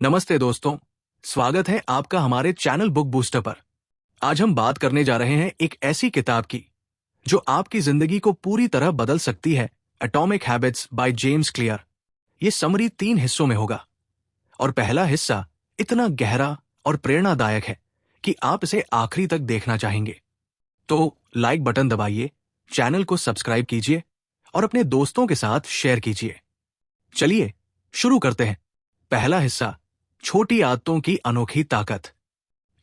नमस्ते दोस्तों, स्वागत है आपका हमारे चैनल बुक बूस्टर पर। आज हम बात करने जा रहे हैं एक ऐसी किताब की जो आपकी जिंदगी को पूरी तरह बदल सकती है, atomic habits by James clear. ये समरी 3 हिस्सों में होगा और पहला हिस्सा इतना गहरा और प्रेरणादायक है कि आप इसे आखिरी तक देखना चाहेंगे। तो लाइक बटन दबाइए, चैनल को सब्सक्राइब कीजिए और अपने दोस्तों के साथ शेयर कीजिए। चलिए शुरू करते हैं। पहला हिस्सा, छोटी आदतों की अनोखी ताकत।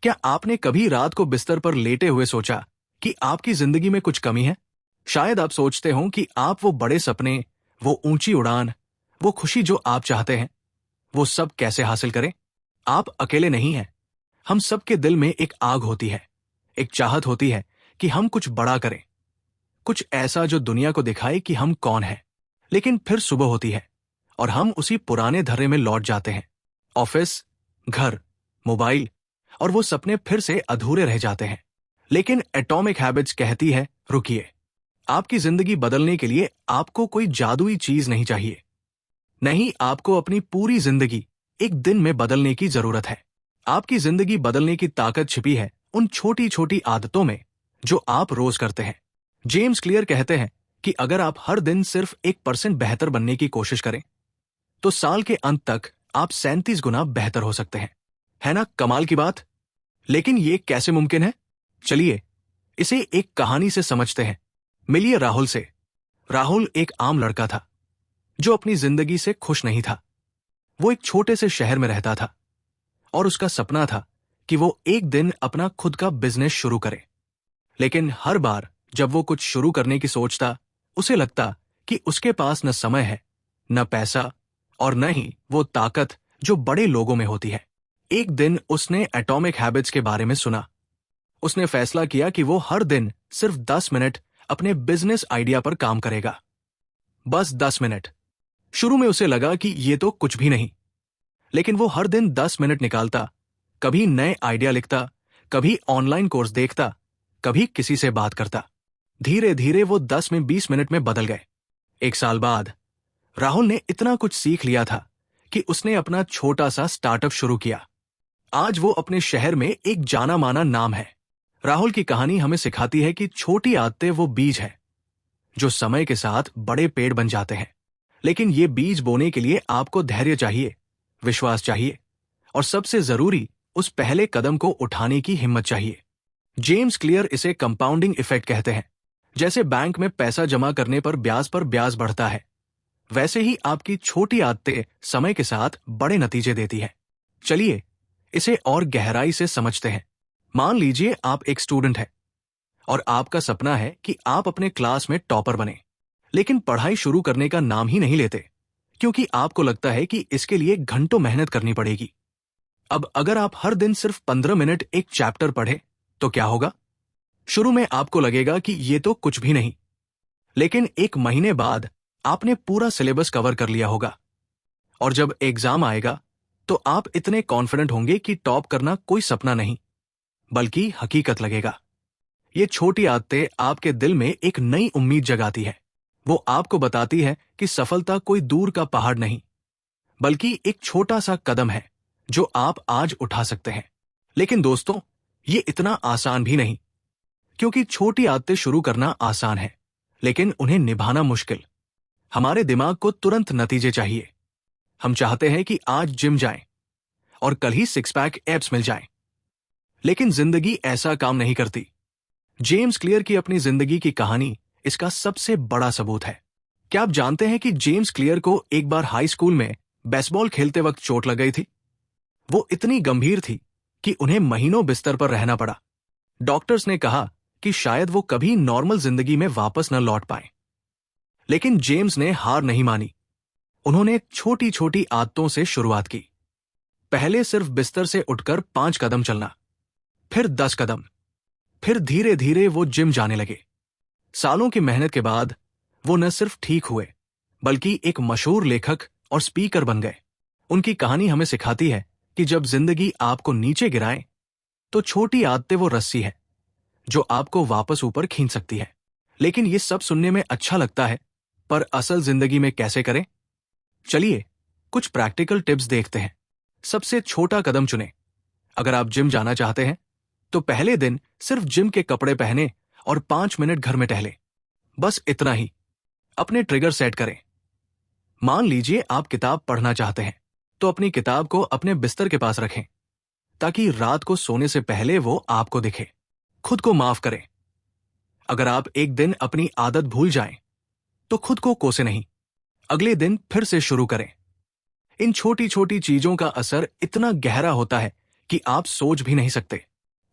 क्या आपने कभी रात को बिस्तर पर लेटे हुए सोचा कि आपकी जिंदगी में कुछ कमी है? शायद आप सोचते हो कि आप वो बड़े सपने, वो ऊंची उड़ान, वो खुशी जो आप चाहते हैं, वो सब कैसे हासिल करें? आप अकेले नहीं हैं। हम सबके दिल में एक आग होती है, एक चाहत होती है कि हम कुछ बड़ा करें, कुछ ऐसा जो दुनिया को दिखाए कि हम कौन हैं। लेकिन फिर सुबह होती है और हम उसी पुराने धर्रे में लौट जाते हैं। ऑफिस, घर, मोबाइल और वो सपने फिर से अधूरे रह जाते हैं। लेकिन एटॉमिक हैबिट्स कहती है, रुकिए। आपकी जिंदगी बदलने के लिए आपको कोई जादुई चीज नहीं चाहिए। नहीं, आपको अपनी पूरी जिंदगी एक दिन में बदलने की जरूरत है। आपकी जिंदगी बदलने की ताकत छिपी है उन छोटी छोटी आदतों में जो आप रोज करते हैं। जेम्स क्लियर कहते हैं कि अगर आप हर दिन सिर्फ 1% बेहतर बनने की कोशिश करें तो साल के अंत तक आप 37 गुना बेहतर हो सकते हैं। है ना कमाल की बात? लेकिन ये कैसे मुमकिन है? चलिए इसे एक कहानी से समझते हैं। मिलिए राहुल से। राहुल एक आम लड़का था जो अपनी जिंदगी से खुश नहीं था। वो एक छोटे से शहर में रहता था और उसका सपना था कि वो एक दिन अपना खुद का बिजनेस शुरू करे। लेकिन हर बार जब वो कुछ शुरू करने की सोचता, उसे लगता कि उसके पास न समय है, न पैसा और न ही वो ताकत जो बड़े लोगों में होती है। एक दिन उसने एटॉमिक हैबिट्स के बारे में सुना। उसने फैसला किया कि वो हर दिन सिर्फ 10 मिनट अपने बिजनेस आइडिया पर काम करेगा। बस 10 मिनट। शुरू में उसे लगा कि ये तो कुछ भी नहीं, लेकिन वो हर दिन 10 मिनट निकालता, कभी नए आइडिया लिखता, कभी ऑनलाइन कोर्स देखता, कभी किसी से बात करता। धीरे धीरे वो 10 में 20 मिनट में बदल गए। 1 साल बाद राहुल ने इतना कुछ सीख लिया था कि उसने अपना छोटा सा स्टार्टअप शुरू किया। आज वो अपने शहर में एक जाना माना नाम है। राहुल की कहानी हमें सिखाती है कि छोटी आदतें वो बीज है जो समय के साथ बड़े पेड़ बन जाते हैं। लेकिन ये बीज बोने के लिए आपको धैर्य चाहिए, विश्वास चाहिए और सबसे जरूरी उस पहले कदम को उठाने की हिम्मत चाहिए। जेम्स क्लियर इसे कंपाउंडिंग इफेक्ट कहते हैं। जैसे बैंक में पैसा जमा करने पर ब्याज बढ़ता है, वैसे ही आपकी छोटी आदतें समय के साथ बड़े नतीजे देती है। चलिए इसे और गहराई से समझते हैं। मान लीजिए आप एक स्टूडेंट हैं और आपका सपना है कि आप अपने क्लास में टॉपर बने, लेकिन पढ़ाई शुरू करने का नाम ही नहीं लेते क्योंकि आपको लगता है कि इसके लिए घंटों मेहनत करनी पड़ेगी। अब अगर आप हर दिन सिर्फ 15 मिनट एक चैप्टर पढ़े तो क्या होगा? शुरू में आपको लगेगा कि ये तो कुछ भी नहीं, लेकिन 1 महीने बाद आपने पूरा सिलेबस कवर कर लिया होगा और जब एग्जाम आएगा तो आप इतने कॉन्फिडेंट होंगे कि टॉप करना कोई सपना नहीं बल्कि हकीकत लगेगा। ये छोटी आदतें आपके दिल में एक नई उम्मीद जगाती है। वो आपको बताती है कि सफलता कोई दूर का पहाड़ नहीं बल्कि एक छोटा सा कदम है जो आप आज उठा सकते हैं। लेकिन दोस्तों, ये इतना आसान भी नहीं, क्योंकि छोटी आदतें शुरू करना आसान है लेकिन उन्हें निभाना मुश्किल। हमारे दिमाग को तुरंत नतीजे चाहिए। हम चाहते हैं कि आज जिम जाएं और कल ही 6 पैक एब्स मिल जाएं। लेकिन जिंदगी ऐसा काम नहीं करती। जेम्स क्लियर की अपनी जिंदगी की कहानी इसका सबसे बड़ा सबूत है। क्या आप जानते हैं कि जेम्स क्लियर को एक बार हाई स्कूल में बेसबॉल खेलते वक्त चोट लग गई थी? वो इतनी गंभीर थी कि उन्हें महीनों बिस्तर पर रहना पड़ा। डॉक्टर्स ने कहा कि शायद वो कभी नॉर्मल जिंदगी में वापस न लौट पाए। लेकिन जेम्स ने हार नहीं मानी। उन्होंने छोटी छोटी आदतों से शुरुआत की। पहले सिर्फ बिस्तर से उठकर 5 कदम चलना, फिर 10 कदम, फिर धीरे धीरे वो जिम जाने लगे। सालों की मेहनत के बाद वो न सिर्फ ठीक हुए बल्कि एक मशहूर लेखक और स्पीकर बन गए। उनकी कहानी हमें सिखाती है कि जब जिंदगी आपको नीचे गिराए तो छोटी आदतें वो रस्सी है जो आपको वापस ऊपर खींच सकती है। लेकिन ये सब सुनने में अच्छा लगता है, पर असल जिंदगी में कैसे करें? चलिए कुछ प्रैक्टिकल टिप्स देखते हैं। सबसे छोटा कदम चुनें। अगर आप जिम जाना चाहते हैं तो पहले दिन सिर्फ जिम के कपड़े पहने और 5 मिनट घर में टहलें। बस इतना ही। अपने ट्रिगर सेट करें। मान लीजिए आप किताब पढ़ना चाहते हैं तो अपनी किताब को अपने बिस्तर के पास रखें ताकि रात को सोने से पहले वो आपको दिखे। खुद को माफ करें। अगर आप एक दिन अपनी आदत भूल जाएं तो खुद को कोसे नहीं, अगले दिन फिर से शुरू करें। इन छोटी छोटी चीजों का असर इतना गहरा होता है कि आप सोच भी नहीं सकते।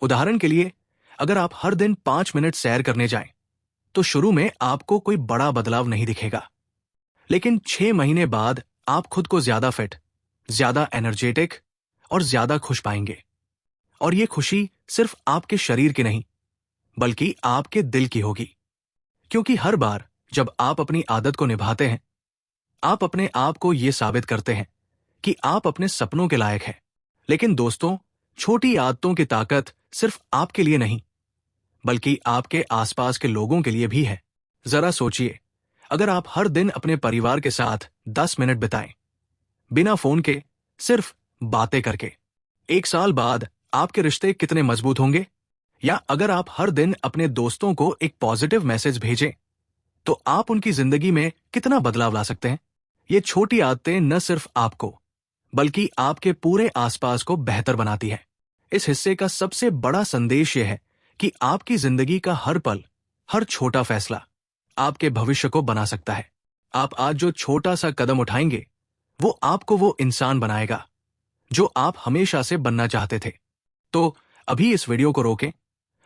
उदाहरण के लिए, अगर आप हर दिन 5 मिनट सैर करने जाएं तो शुरू में आपको कोई बड़ा बदलाव नहीं दिखेगा, लेकिन 6 महीने बाद आप खुद को ज्यादा फिट, ज्यादा एनर्जेटिक और ज्यादा खुश पाएंगे। और ये खुशी सिर्फ आपके शरीर की नहीं बल्कि आपके दिल की होगी, क्योंकि हर बार जब आप अपनी आदत को निभाते हैं आप अपने आप को यह साबित करते हैं कि आप अपने सपनों के लायक हैं। लेकिन दोस्तों, छोटी आदतों की ताकत सिर्फ आपके लिए नहीं बल्कि आपके आसपास के लोगों के लिए भी है। जरा सोचिए, अगर आप हर दिन अपने परिवार के साथ 10 मिनट बिताएं, बिना फोन के, सिर्फ बातें करके, 1 साल बाद आपके रिश्ते कितने मजबूत होंगे। या अगर आप हर दिन अपने दोस्तों को एक पॉजिटिव मैसेज भेजें तो आप उनकी जिंदगी में कितना बदलाव ला सकते हैं। ये छोटी आदतें न सिर्फ आपको बल्कि आपके पूरे आसपास को बेहतर बनाती है। इस हिस्से का सबसे बड़ा संदेश यह है कि आपकी जिंदगी का हर पल, हर छोटा फैसला आपके भविष्य को बना सकता है। आप आज जो छोटा सा कदम उठाएंगे वो आपको वो इंसान बनाएगा जो आप हमेशा से बनना चाहते थे। तो अभी इस वीडियो को रोकें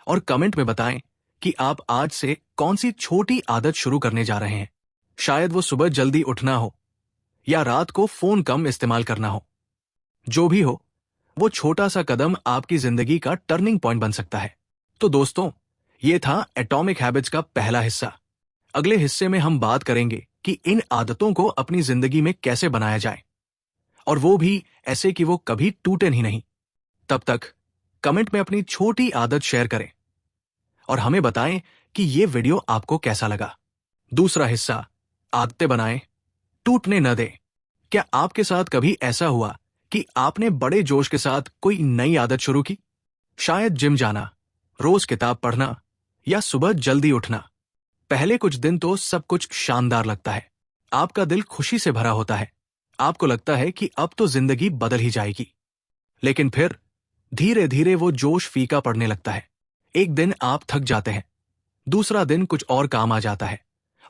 और कमेंट में बताएं कि आप आज से कौन सी छोटी आदत शुरू करने जा रहे हैं। शायद वो सुबह जल्दी उठना हो या रात को फोन कम इस्तेमाल करना हो। जो भी हो, वो छोटा सा कदम आपकी जिंदगी का टर्निंग पॉइंट बन सकता है। तो दोस्तों, ये था एटॉमिक हैबिट्स का पहला हिस्सा। अगले हिस्से में हम बात करेंगे कि इन आदतों को अपनी जिंदगी में कैसे बनाया जाए, और वो भी ऐसे कि वो कभी टूटे ही नहीं। तब तक कमेंट में अपनी छोटी आदत शेयर करें और हमें बताएं कि ये वीडियो आपको कैसा लगा। दूसरा हिस्सा, आदतें बनाएं, टूटने न दें। क्या आपके साथ कभी ऐसा हुआ कि आपने बड़े जोश के साथ कोई नई आदत शुरू की? शायद जिम जाना, रोज किताब पढ़ना या सुबह जल्दी उठना। पहले कुछ दिन तो सब कुछ शानदार लगता है, आपका दिल खुशी से भरा होता है, आपको लगता है कि अब तो जिंदगी बदल ही जाएगी। लेकिन फिर धीरे धीरे वो जोश फीका पड़ने लगता है। एक दिन आप थक जाते हैं, दूसरा दिन कुछ और काम आ जाता है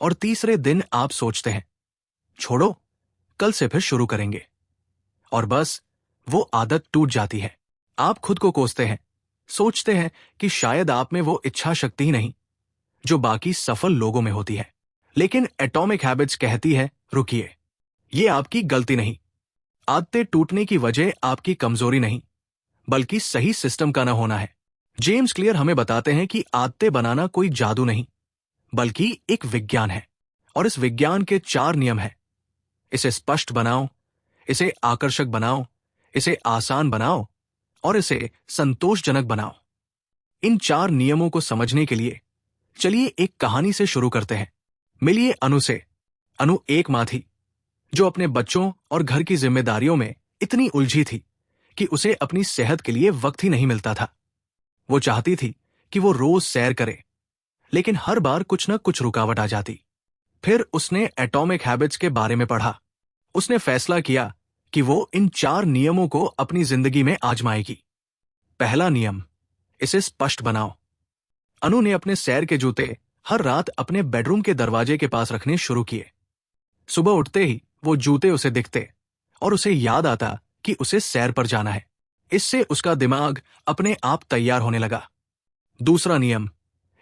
और तीसरे दिन आप सोचते हैं, छोड़ो, कल से फिर शुरू करेंगे। और बस वो आदत टूट जाती है। आप खुद को कोसते हैं, सोचते हैं कि शायद आप में वो इच्छा शक्ति ही नहीं जो बाकी सफल लोगों में होती है। लेकिन एटॉमिक हैबिट्स कहती है, रुकिए, ये आपकी गलती नहीं। आदतें टूटने की वजह आपकी कमजोरी नहीं बल्कि सही सिस्टम का न होना है। जेम्स क्लियर हमें बताते हैं कि आदतें बनाना कोई जादू नहीं बल्कि एक विज्ञान है, और इस विज्ञान के 4 नियम हैं। इसे स्पष्ट बनाओ, इसे आकर्षक बनाओ, इसे आसान बनाओ और इसे संतोषजनक बनाओ। इन 4 नियमों को समझने के लिए चलिए एक कहानी से शुरू करते हैं। मिलिए अनु से। अनु एक माँ थी जो अपने बच्चों और घर की जिम्मेदारियों में इतनी उलझी थी कि उसे अपनी सेहत के लिए वक्त ही नहीं मिलता था। वो चाहती थी कि वो रोज सैर करे, लेकिन हर बार कुछ न कुछ रुकावट आ जाती। फिर उसने एटॉमिक हैबिट्स के बारे में पढ़ा। उसने फैसला किया कि वो इन 4 नियमों को अपनी जिंदगी में आजमाएगी। पहला नियम, इसे स्पष्ट बनाओ। अनु ने अपने सैर के जूते हर रात अपने बेडरूम के दरवाजे के पास रखने शुरू किए। सुबह उठते ही वो जूते उसे दिखते और उसे याद आता कि उसे सैर पर जाना है। इससे उसका दिमाग अपने आप तैयार होने लगा। दूसरा नियम,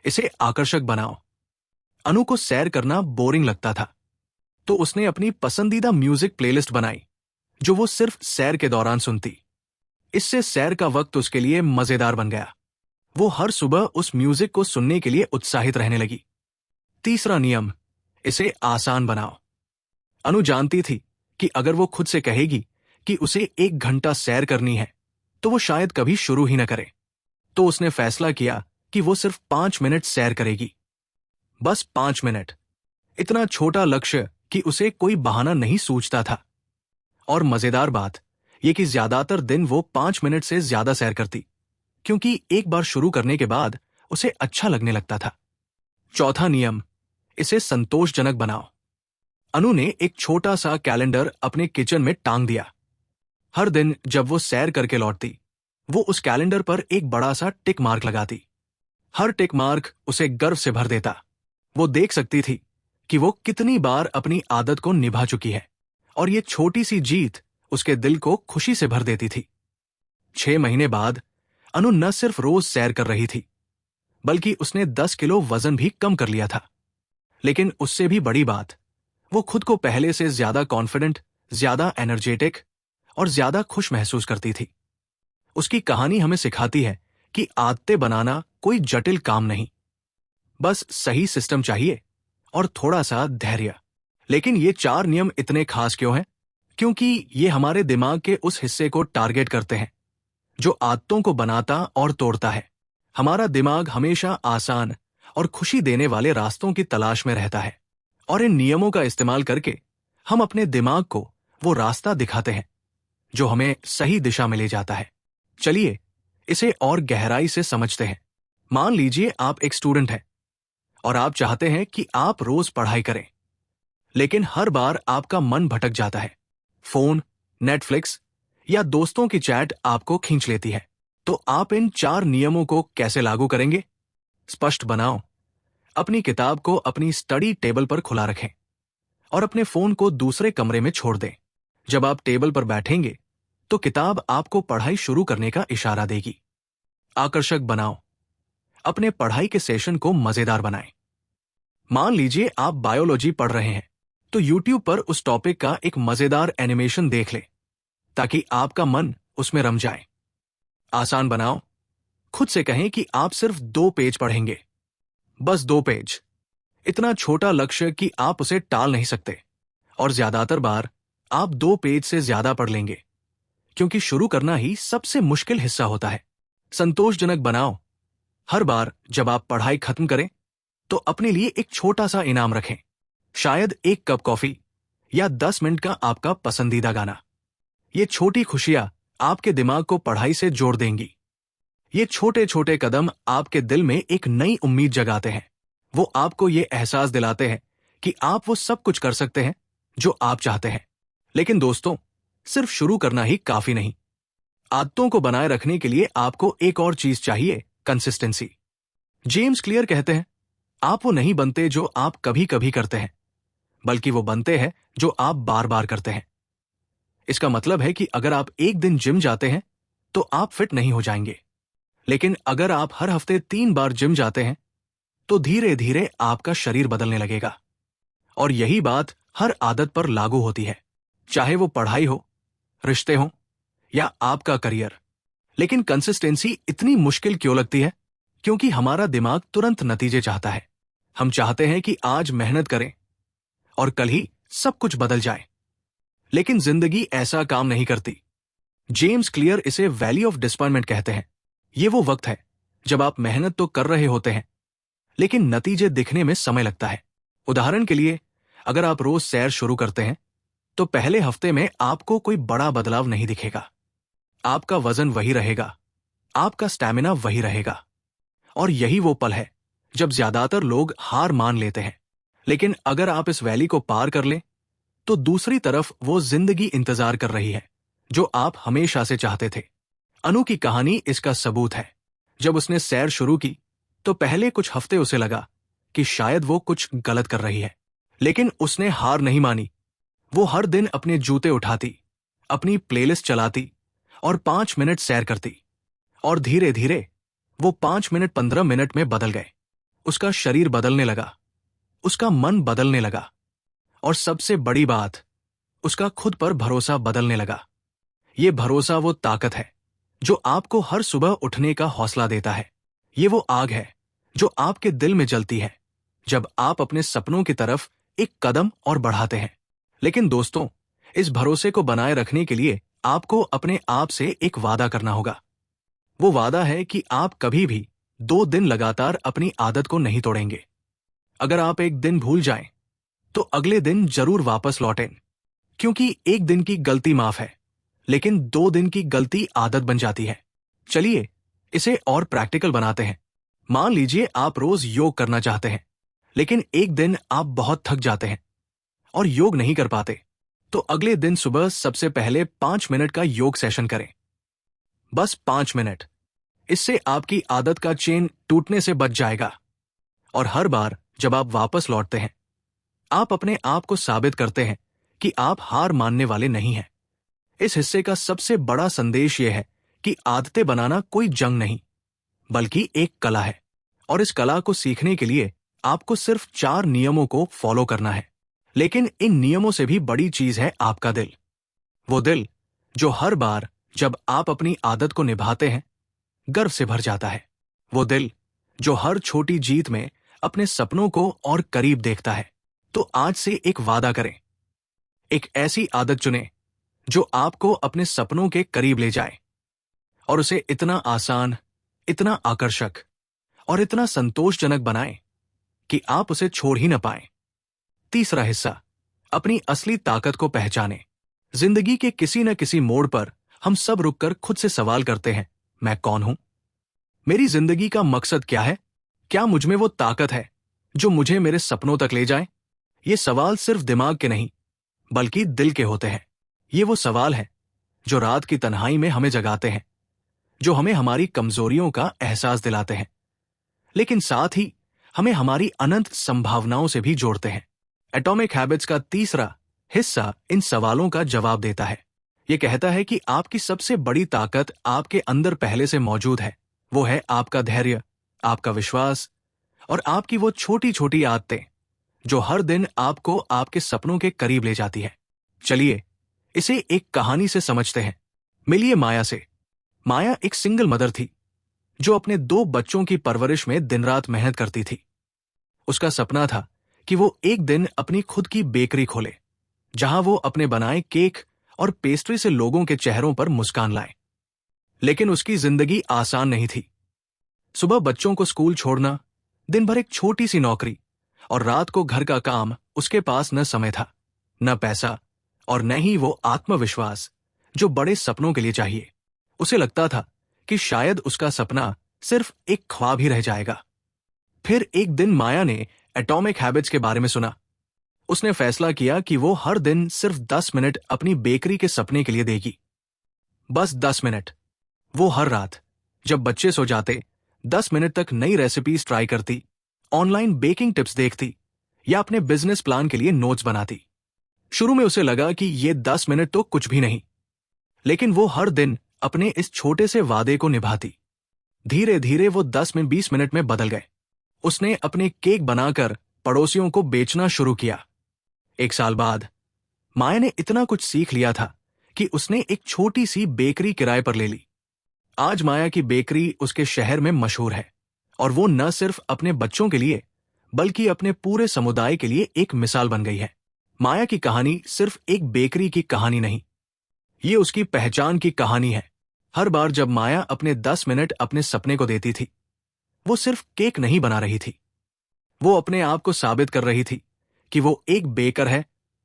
इसे आकर्षक बनाओ। अनु को सैर करना बोरिंग लगता था, तो उसने अपनी पसंदीदा म्यूजिक प्लेलिस्ट बनाई जो वो सिर्फ सैर के दौरान सुनती। इससे सैर का वक्त उसके लिए मजेदार बन गया। वो हर सुबह उस म्यूजिक को सुनने के लिए उत्साहित रहने लगी। तीसरा नियम, इसे आसान बनाओ। अनु जानती थी कि अगर वो खुद से कहेगी कि उसे 1 घंटा सैर करनी है तो वो शायद कभी शुरू ही न करे। तो उसने फैसला किया कि वो सिर्फ 5 मिनट सैर करेगी। बस 5 मिनट। इतना छोटा लक्ष्य कि उसे कोई बहाना नहीं सूझता था। और मजेदार बात, ये कि ज्यादातर दिन वो 5 मिनट से ज्यादा सैर करती, क्योंकि एक बार शुरू करने के बाद उसे अच्छा लगने लगता था। चौथा नियम, इसे संतोषजनक बनाओ। अनु ने एक छोटा सा कैलेंडर अपने किचन में टांग दिया। हर दिन जब वो सैर करके लौटती, वो उस कैलेंडर पर एक बड़ा सा टिक मार्क लगाती। हर टिक मार्क उसे गर्व से भर देता। वो देख सकती थी कि वो कितनी बार अपनी आदत को निभा चुकी है, और ये छोटी सी जीत उसके दिल को खुशी से भर देती थी। 6 महीने बाद अनु न सिर्फ रोज सैर कर रही थी, बल्कि उसने 10 किलो वजन भी कम कर लिया था। लेकिन उससे भी बड़ी बात, वो खुद को पहले से ज्यादा कॉन्फिडेंट, ज्यादा एनर्जेटिक और ज्यादा खुश महसूस करती थी। उसकी कहानी हमें सिखाती है कि आदतें बनाना कोई जटिल काम नहीं, बस सही सिस्टम चाहिए और थोड़ा सा धैर्य। लेकिन ये 4 नियम इतने खास क्यों हैं? क्योंकि ये हमारे दिमाग के उस हिस्से को टारगेट करते हैं जो आदतों को बनाता और तोड़ता है। हमारा दिमाग हमेशा आसान और खुशी देने वाले रास्तों की तलाश में रहता है, और इन नियमों का इस्तेमाल करके हम अपने दिमाग को वो रास्ता दिखाते हैं जो हमें सही दिशा में ले जाता है। चलिए इसे और गहराई से समझते हैं। मान लीजिए आप एक स्टूडेंट हैं और आप चाहते हैं कि आप रोज पढ़ाई करें, लेकिन हर बार आपका मन भटक जाता है। फोन, नेटफ्लिक्स या दोस्तों की चैट आपको खींच लेती है। तो आप इन 4 नियमों को कैसे लागू करेंगे? स्पष्ट बनाओ। अपनी किताब को अपनी स्टडी टेबल पर खुला रखें और अपने फोन को दूसरे कमरे में छोड़ दें। जब आप टेबल पर बैठेंगे तो किताब आपको पढ़ाई शुरू करने का इशारा देगी। आकर्षक बनाओ। अपने पढ़ाई के सेशन को मजेदार बनाएं। मान लीजिए आप बायोलॉजी पढ़ रहे हैं, तो YouTube पर उस टॉपिक का एक मजेदार एनिमेशन देख लें ताकि आपका मन उसमें रम जाए। आसान बनाओ। खुद से कहें कि आप सिर्फ 2 पेज पढ़ेंगे, बस 2 पेज। इतना छोटा लक्ष्य कि आप उसे टाल नहीं सकते, और ज्यादातर बार आप 2 पेज से ज्यादा पढ़ लेंगे, क्योंकि शुरू करना ही सबसे मुश्किल हिस्सा होता है। संतोषजनक बनाओ। हर बार जब आप पढ़ाई खत्म करें तो अपने लिए एक छोटा सा इनाम रखें, शायद 1 कप कॉफी या 10 मिनट का आपका पसंदीदा गाना। ये छोटी खुशियां आपके दिमाग को पढ़ाई से जोड़ देंगी। ये छोटे छोटे कदम आपके दिल में एक नई उम्मीद जगाते हैं। वो आपको ये एहसास दिलाते हैं कि आप वो सब कुछ कर सकते हैं जो आप चाहते हैं। लेकिन दोस्तों, सिर्फ शुरू करना ही काफी नहीं। आदतों को बनाए रखने के लिए आपको एक और चीज चाहिए, कंसिस्टेंसी। जेम्स क्लियर कहते हैं, आप वो नहीं बनते जो आप कभी कभी करते हैं, बल्कि वो बनते हैं जो आप बार बार करते हैं। इसका मतलब है कि अगर आप एक दिन जिम जाते हैं तो आप फिट नहीं हो जाएंगे, लेकिन अगर आप हर हफ्ते 3 बार जिम जाते हैं तो धीरे धीरे आपका शरीर बदलने लगेगा। और यही बात हर आदत पर लागू होती है, चाहे वो पढ़ाई हो, रिश्ते हो या आपका करियर। लेकिन कंसिस्टेंसी इतनी मुश्किल क्यों लगती है? क्योंकि हमारा दिमाग तुरंत नतीजे चाहता है। हम चाहते हैं कि आज मेहनत करें और कल ही सब कुछ बदल जाए। लेकिन जिंदगी ऐसा काम नहीं करती। जेम्स क्लियर इसे वैली ऑफ डिसअपॉइंटमेंट कहते हैं। ये वो वक्त है जब आप मेहनत तो कर रहे होते हैं, लेकिन नतीजे दिखने में समय लगता है। उदाहरण के लिए, अगर आप रोज सैर शुरू करते हैं तो पहले हफ्ते में आपको कोई बड़ा बदलाव नहीं दिखेगा। आपका वजन वही रहेगा, आपका स्टैमिना वही रहेगा, और यही वो पल है जब ज्यादातर लोग हार मान लेते हैं। लेकिन अगर आप इस वैली को पार कर लें तो दूसरी तरफ वो जिंदगी इंतजार कर रही है जो आप हमेशा से चाहते थे। अनु की कहानी इसका सबूत है। जब उसने सैर शुरू की तो पहले कुछ हफ्ते उसे लगा कि शायद वो कुछ गलत कर रही है, लेकिन उसने हार नहीं मानी। वो हर दिन अपने जूते उठाती, अपनी प्लेलिस्ट चलाती और 5 मिनट सैर करती, और धीरे धीरे वो 5 मिनट 15 मिनट में बदल गए। उसका शरीर बदलने लगा, उसका मन बदलने लगा, और सबसे बड़ी बात, उसका खुद पर भरोसा बदलने लगा। ये भरोसा वो ताकत है जो आपको हर सुबह उठने का हौसला देता है। ये वो आग है जो आपके दिल में जलती है जब आप अपने सपनों की तरफ एक कदम और बढ़ाते हैं। लेकिन दोस्तों, इस भरोसे को बनाए रखने के लिए आपको अपने आप से एक वादा करना होगा। वो वादा है कि आप कभी भी 2 दिन लगातार अपनी आदत को नहीं तोड़ेंगे। अगर आप एक दिन भूल जाएं, तो अगले दिन जरूर वापस लौटें, क्योंकि एक दिन की गलती माफ है, लेकिन 2 दिन की गलती आदत बन जाती है। चलिए इसे और प्रैक्टिकल बनाते हैं। मान लीजिए आप रोज योग करना चाहते हैं, लेकिन एक दिन आप बहुत थक जाते हैं और योग नहीं कर पाते। तो अगले दिन सुबह सबसे पहले 5 मिनट का योग सेशन करें। बस 5 मिनट। इससे आपकी आदत का चेन टूटने से बच जाएगा। और हर बार जब आप वापस लौटते हैं, आप अपने आप को साबित करते हैं कि आप हार मानने वाले नहीं हैं। इस हिस्से का सबसे बड़ा संदेश यह है कि आदतें बनाना कोई जंग नहीं, बल्कि एक कला है। और इस कला को सीखने के लिए आपको सिर्फ 4 नियमों को फॉलो करना है। लेकिन इन नियमों से भी बड़ी चीज है आपका दिल। वो दिल जो हर बार जब आप अपनी आदत को निभाते हैं, गर्व से भर जाता है। वो दिल जो हर छोटी जीत में अपने सपनों को और करीब देखता है। तो आज से एक वादा करें। एक ऐसी आदत चुनें जो आपको अपने सपनों के करीब ले जाए और उसे इतना आसान, इतना आकर्षक और इतना संतोषजनक बनाए कि आप उसे छोड़ ही न पाएं। तीसरा हिस्सा, अपनी असली ताकत को पहचानें। जिंदगी के किसी न किसी मोड़ पर हम सब रुककर खुद से सवाल करते हैं, मैं कौन हूं? मेरी जिंदगी का मकसद क्या है? क्या मुझ में वो ताकत है जो मुझे मेरे सपनों तक ले जाए? ये सवाल सिर्फ दिमाग के नहीं, बल्कि दिल के होते हैं। ये वो सवाल है जो रात की तन्हाई में हमें जगाते हैं, जो हमें हमारी कमजोरियों का एहसास दिलाते हैं, लेकिन साथ ही हमें हमारी अनंत संभावनाओं से भी जोड़ते हैं। एटॉमिक हैबिट्स का तीसरा हिस्सा इन सवालों का जवाब देता है। ये कहता है कि आपकी सबसे बड़ी ताकत आपके अंदर पहले से मौजूद है। वो है आपका धैर्य, आपका विश्वास और आपकी वो छोटी छोटी आदतें जो हर दिन आपको आपके सपनों के करीब ले जाती है। चलिए इसे एक कहानी से समझते हैं। मिलिए माया से। माया एक सिंगल मदर थी जो अपने 2 बच्चों की परवरिश में दिन रात मेहनत करती थी। उसका सपना था कि वो एक दिन अपनी खुद की बेकरी खोले, जहां वो अपने बनाए केक और पेस्ट्री से लोगों के चेहरों पर मुस्कान लाए। लेकिन उसकी जिंदगी आसान नहीं थी। सुबह बच्चों को स्कूल छोड़ना, दिन भर एक छोटी सी नौकरी और रात को घर का काम। उसके पास न समय था, न पैसा और न ही वो आत्मविश्वास जो बड़े सपनों के लिए चाहिए। उसे लगता था कि शायद उसका सपना सिर्फ एक ख्वाब ही रह जाएगा। फिर एक दिन माया ने एटॉमिक हैबिट्स के बारे में सुना। उसने फैसला किया कि वो हर दिन सिर्फ 10 मिनट अपनी बेकरी के सपने के लिए देगी। बस 10 मिनट। वो हर रात जब बच्चे सो जाते 10 मिनट तक नई रेसिपीज ट्राई करती, ऑनलाइन बेकिंग टिप्स देखती या अपने बिजनेस प्लान के लिए नोट्स बनाती। शुरू में उसे लगा कि ये 10 मिनट तो कुछ भी नहीं, लेकिन वो हर दिन अपने इस छोटे से वादे को निभाती। धीरे धीरे वो 10 में 20 मिनट में बदल गए। उसने अपने केक बनाकर पड़ोसियों को बेचना शुरू किया। 1 साल बाद माया ने इतना कुछ सीख लिया था कि उसने एक छोटी सी बेकरी किराए पर ले ली। आज माया की बेकरी उसके शहर में मशहूर है और वो न सिर्फ अपने बच्चों के लिए बल्कि अपने पूरे समुदाय के लिए एक मिसाल बन गई है। माया की कहानी सिर्फ एक बेकरी की कहानी नहीं, ये उसकी पहचान की कहानी है। हर बार जब माया अपने 10 मिनट अपने सपने को देती थी, वो सिर्फ केक नहीं बना रही थी, वो अपने आप को साबित कर रही थी कि वो एक बेकर है,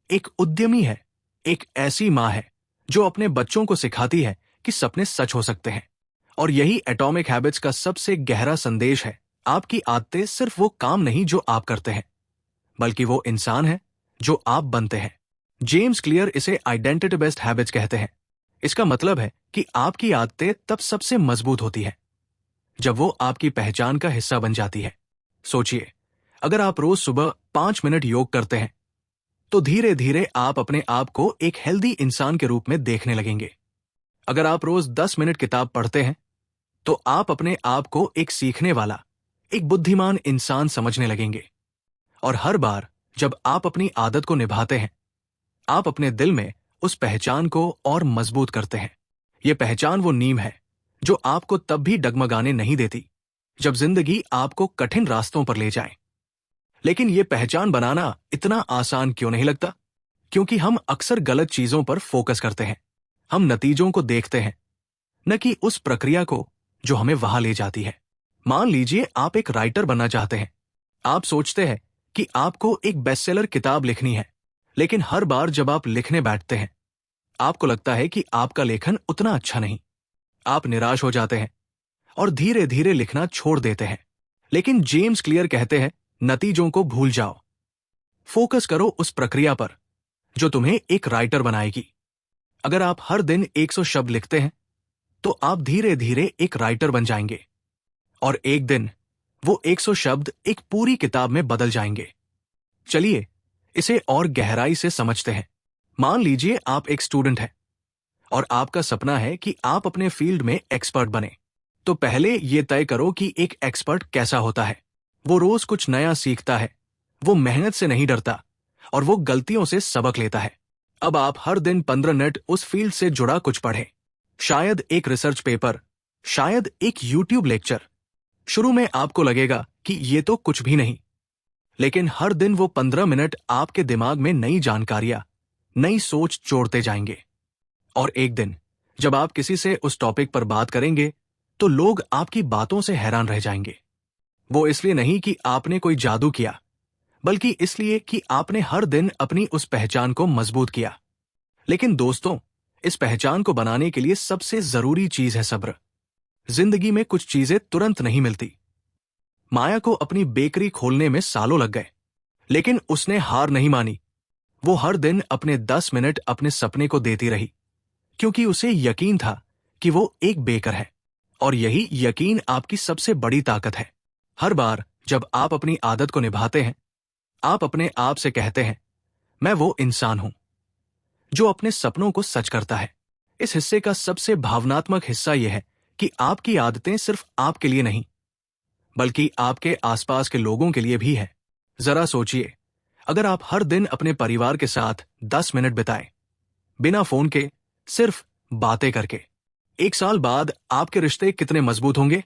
एक उद्यमी है, एक ऐसी माँ है जो अपने बच्चों को सिखाती है कि सपने सच हो सकते हैं। और यही एटॉमिक हैबिट्स का सबसे गहरा संदेश है। आपकी आदतें सिर्फ वो काम नहीं जो आप करते हैं, बल्कि वो इंसान है जो आप बनते हैं। जेम्स क्लियर इसे आइडेंटिटी बेस्ड हैबिट्स कहते हैं। इसका मतलब है कि आपकी आदतें तब सबसे मजबूत होती है जब वो आपकी पहचान का हिस्सा बन जाती है। सोचिए, अगर आप रोज सुबह 5 मिनट योग करते हैं तो धीरे धीरे आप अपने आप को एक हेल्दी इंसान के रूप में देखने लगेंगे। अगर आप रोज 10 मिनट किताब पढ़ते हैं तो आप अपने आप को एक सीखने वाला, एक बुद्धिमान इंसान समझने लगेंगे। और हर बार जब आप अपनी आदत को निभाते हैं, आप अपने दिल में उस पहचान को और मजबूत करते हैं। ये पहचान वो नींव है जो आपको तब भी डगमगाने नहीं देती जब जिंदगी आपको कठिन रास्तों पर ले जाए। लेकिन ये पहचान बनाना इतना आसान क्यों नहीं लगता? क्योंकि हम अक्सर गलत चीजों पर फोकस करते हैं। हम नतीजों को देखते हैं, न कि उस प्रक्रिया को जो हमें वहां ले जाती है। मान लीजिए आप एक राइटर बनना चाहते हैं। आप सोचते हैं कि आपको एक बेस्टसेलर किताब लिखनी है, लेकिन हर बार जब आप लिखने बैठते हैं, आपको लगता है कि आपका लेखन उतना अच्छा नहीं। आप निराश हो जाते हैं और धीरे धीरे लिखना छोड़ देते हैं। लेकिन जेम्स क्लियर कहते हैं, नतीजों को भूल जाओ। फोकस करो उस प्रक्रिया पर जो तुम्हें एक राइटर बनाएगी। अगर आप हर दिन 100 शब्द लिखते हैं तो आप धीरे धीरे एक राइटर बन जाएंगे और एक दिन वो 100 शब्द एक पूरी किताब में बदल जाएंगे। चलिए इसे और गहराई से समझते हैं। मान लीजिए आप एक स्टूडेंट हैं और आपका सपना है कि आप अपने फील्ड में एक्सपर्ट बने। तो पहले यह तय करो कि एक एक्सपर्ट कैसा होता है। वो रोज कुछ नया सीखता है, वो मेहनत से नहीं डरता और वो गलतियों से सबक लेता है। अब आप हर दिन 15 मिनट उस फील्ड से जुड़ा कुछ पढ़ें, शायद एक रिसर्च पेपर, शायद एक यूट्यूब लेक्चर। शुरू में आपको लगेगा कि ये तो कुछ भी नहीं, लेकिन हर दिन वो 15 मिनट आपके दिमाग में नई जानकारियां, नई सोच जोड़ते जाएंगे। और एक दिन जब आप किसी से उस टॉपिक पर बात करेंगे तो लोग आपकी बातों से हैरान रह जाएंगे। वो इसलिए नहीं कि आपने कोई जादू किया, बल्कि इसलिए कि आपने हर दिन अपनी उस पहचान को मजबूत किया। लेकिन दोस्तों, इस पहचान को बनाने के लिए सबसे जरूरी चीज है सब्र। जिंदगी में कुछ चीजें तुरंत नहीं मिलती। माया को अपनी बेकरी खोलने में सालों लग गए, लेकिन उसने हार नहीं मानी। वो हर दिन अपने 10 मिनट अपने सपने को देती रही, क्योंकि उसे यकीन था कि वो एक बेकर है। और यही यकीन आपकी सबसे बड़ी ताकत है। हर बार जब आप अपनी आदत को निभाते हैं, आप अपने आप से कहते हैं, मैं वो इंसान हूं जो अपने सपनों को सच करता है। इस हिस्से का सबसे भावनात्मक हिस्सा यह है कि आपकी आदतें सिर्फ आपके लिए नहीं, बल्कि आपके आसपास के लोगों के लिए भी है। जरा सोचिए, अगर आप हर दिन अपने परिवार के साथ 10 मिनट बिताएं, बिना फोन के, सिर्फ बातें करके, 1 साल बाद आपके रिश्ते कितने मजबूत होंगे?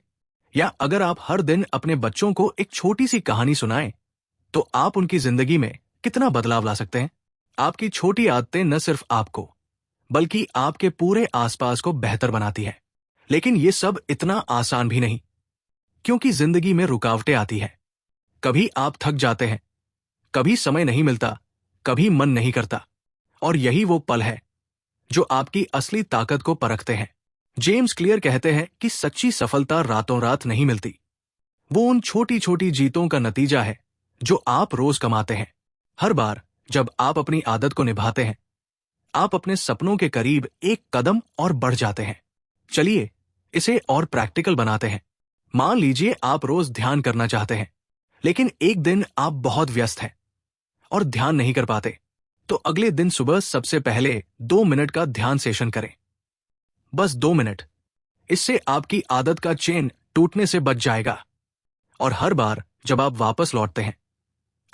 या अगर आप हर दिन अपने बच्चों को एक छोटी सी कहानी सुनाएं, तो आप उनकी जिंदगी में कितना बदलाव ला सकते हैं? आपकी छोटी आदतें न सिर्फ आपको, बल्कि आपके पूरे आसपास को बेहतर बनाती है। लेकिन ये सब इतना आसान भी नहीं, क्योंकि जिंदगी में रुकावटें आती हैं। कभी आप थक जाते हैं, कभी समय नहीं मिलता, कभी मन नहीं करता। और यही वो पल है जो आपकी असली ताकत को परखते हैं। जेम्स क्लियर कहते हैं कि सच्ची सफलता रातों रात नहीं मिलती। वो उन छोटी छोटी जीतों का नतीजा है जो आप रोज कमाते हैं। हर बार जब आप अपनी आदत को निभाते हैं, आप अपने सपनों के करीब एक कदम और बढ़ जाते हैं। चलिए इसे और प्रैक्टिकल बनाते हैं। मान लीजिए आप रोज ध्यान करना चाहते हैं, लेकिन एक दिन आप बहुत व्यस्त हैं और ध्यान नहीं कर पाते। तो अगले दिन सुबह सबसे पहले 2 मिनट का ध्यान सेशन करें। बस 2 मिनट। इससे आपकी आदत का चेन टूटने से बच जाएगा। और हर बार जब आप वापस लौटते हैं,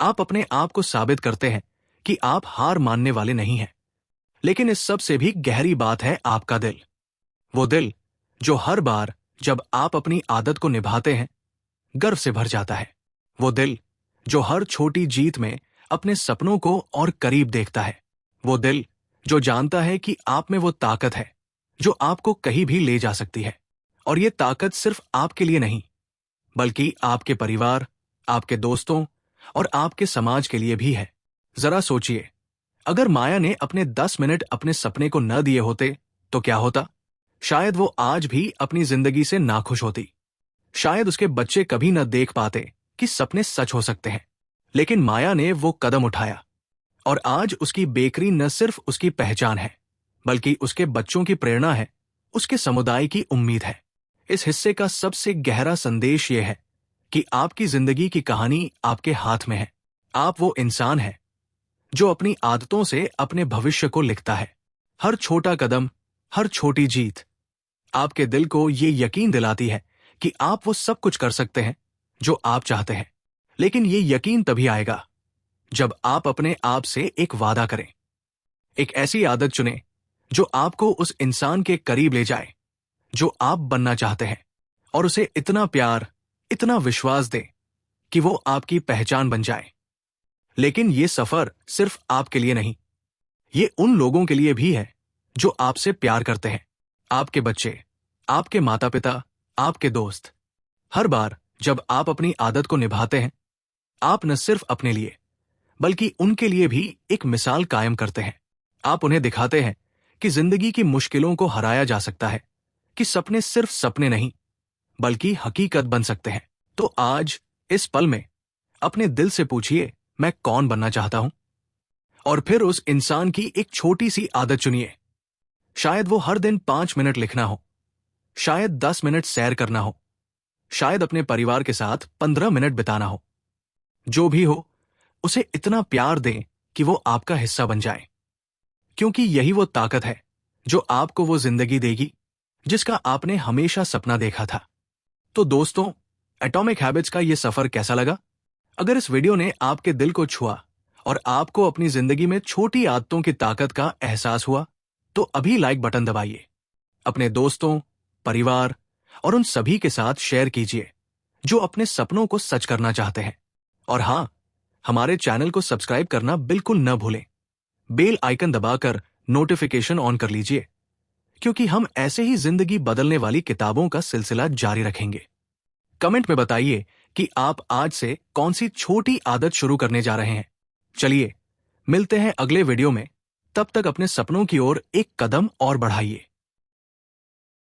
आप अपने आप को साबित करते हैं कि आप हार मानने वाले नहीं हैं। लेकिन इस सब से भी गहरी बात है आपका दिल। वो दिल जो हर बार जब आप अपनी आदत को निभाते हैं, गर्व से भर जाता है। वो दिल जो हर छोटी जीत में अपने सपनों को और करीब देखता है। वो दिल जो जानता है कि आप में वो ताकत है जो आपको कहीं भी ले जा सकती है। और ये ताकत सिर्फ आपके लिए नहीं, बल्कि आपके परिवार, आपके दोस्तों और आपके समाज के लिए भी है। जरा सोचिए, अगर माया ने अपने 10 मिनट अपने सपने को न दिए होते तो क्या होता? शायद वो आज भी अपनी जिंदगी से नाखुश होती। शायद उसके बच्चे कभी न देख पाते कि सपने सच हो सकते हैं। लेकिन माया ने वो कदम उठाया और आज उसकी बेकरी न सिर्फ उसकी पहचान है, बल्कि उसके बच्चों की प्रेरणा है, उसके समुदाय की उम्मीद है। इस हिस्से का सबसे गहरा संदेश यह है कि आपकी जिंदगी की कहानी आपके हाथ में है। आप वो इंसान हैं जो अपनी आदतों से अपने भविष्य को लिखता है। हर छोटा कदम, हर छोटी जीत आपके दिल को ये यकीन दिलाती है कि आप वो सब कुछ कर सकते हैं जो आप चाहते हैं। लेकिन ये यकीन तभी आएगा जब आप अपने आप से एक वादा करें, एक ऐसी आदत चुनें जो आपको उस इंसान के करीब ले जाए जो आप बनना चाहते हैं, और उसे इतना प्यार, इतना विश्वास दे कि वो आपकी पहचान बन जाए। लेकिन ये सफर सिर्फ आपके लिए नहीं, ये उन लोगों के लिए भी है जो आपसे प्यार करते हैं। आपके बच्चे, आपके माता पिता, आपके दोस्त। हर बार जब आप अपनी आदत को निभाते हैं, आप न सिर्फ अपने लिए, बल्कि उनके लिए भी एक मिसाल कायम करते हैं। आप उन्हें दिखाते हैं कि जिंदगी की मुश्किलों को हराया जा सकता है, कि सपने सिर्फ सपने नहीं बल्कि हकीकत बन सकते हैं। तो आज इस पल में अपने दिल से पूछिए, मैं कौन बनना चाहता हूं? और फिर उस इंसान की एक छोटी सी आदत चुनिए। शायद वो हर दिन 5 मिनट लिखना हो, शायद 10 मिनट सैर करना हो, शायद अपने परिवार के साथ 15 मिनट बिताना हो। जो भी हो, उसे इतना प्यार दें कि वो आपका हिस्सा बन जाए, क्योंकि यही वो ताकत है जो आपको वो जिंदगी देगी जिसका आपने हमेशा सपना देखा था। तो दोस्तों, एटॉमिक हैबिट्स का ये सफर कैसा लगा? अगर इस वीडियो ने आपके दिल को छुआ और आपको अपनी जिंदगी में छोटी आदतों की ताकत का एहसास हुआ, तो अभी लाइक बटन दबाइए, अपने दोस्तों, परिवार और उन सभी के साथ शेयर कीजिए जो अपने सपनों को सच करना चाहते हैं। और हाँ, हमारे चैनल को सब्सक्राइब करना बिल्कुल न भूलें। बेल आइकन दबाकर नोटिफिकेशन ऑन कर लीजिए, क्योंकि हम ऐसे ही जिंदगी बदलने वाली किताबों का सिलसिला जारी रखेंगे। कमेंट में बताइए कि आप आज से कौन सी छोटी आदत शुरू करने जा रहे हैं। चलिए, मिलते हैं अगले वीडियो में। तब तक अपने सपनों की ओर एक कदम और बढ़ाइए।